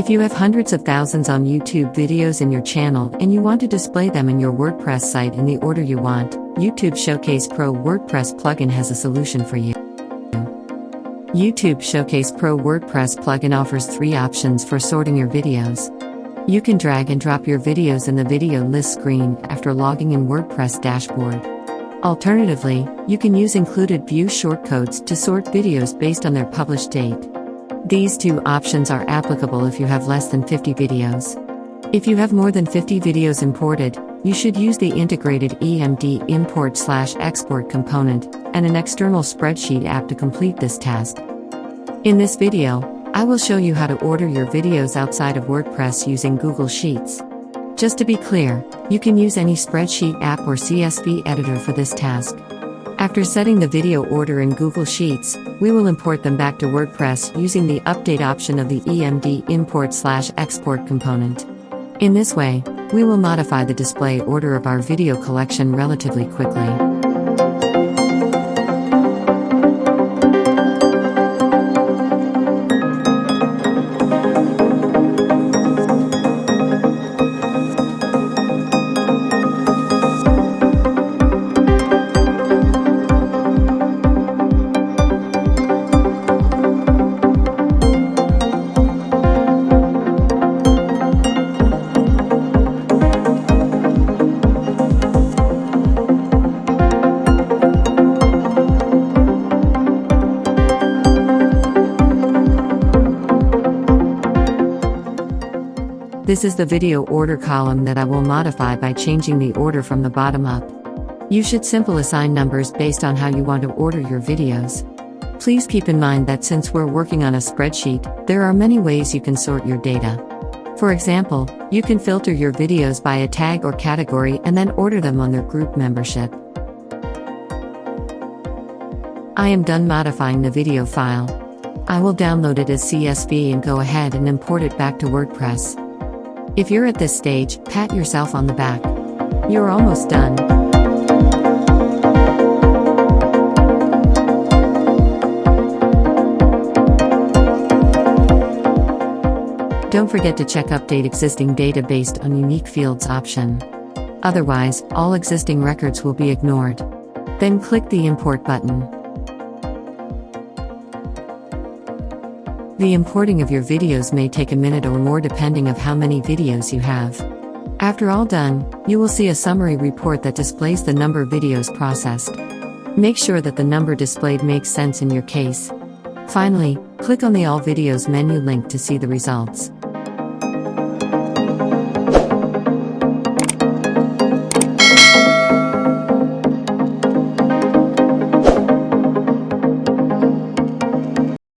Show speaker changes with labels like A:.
A: If you have hundreds of thousands on YouTube videos in your channel and you want to display them in your WordPress site in the order you want, YouTube Showcase Pro WordPress plugin has a solution for you. YouTube Showcase Pro WordPress plugin offers 3 options for sorting your videos. You can drag and drop your videos in the video list screen after logging in WordPress dashboard. Alternatively, you can use included view shortcodes to sort videos based on their published date. These 2 options are applicable if you have less than 50 videos. If you have more than 50 videos imported, you should use the integrated EMD Import/export component and an external spreadsheet app to complete this task. In this video, I will show you how to order your videos outside of WordPress using Google Sheets. Just to be clear, you can use any spreadsheet app or CSV editor for this task. After setting the video order in Google Sheets, we will import them back to WordPress using the update option of the EMD Import/export component. In this way, we will modify the display order of our video collection relatively quickly. This is the video order column that I will modify by changing the order from the bottom up. You should simply assign numbers based on how you want to order your videos. Please keep in mind that since we're working on a spreadsheet, there are many ways you can sort your data. For example, you can filter your videos by a tag or category and then order them on their group membership. I am done modifying the video file. I will download it as CSV and go ahead and import it back to WordPress. If you're at this stage, pat yourself on the back. You're almost done. Don't forget to check Update Existing Data based on Unique Fields option. Otherwise, all existing records will be ignored. Then click the Import button. The importing of your videos may take a minute or more depending on how many videos you have. After all done, you will see a summary report that displays the number of videos processed. Make sure that the number displayed makes sense in your case. Finally, click on the All Videos menu link to see the results.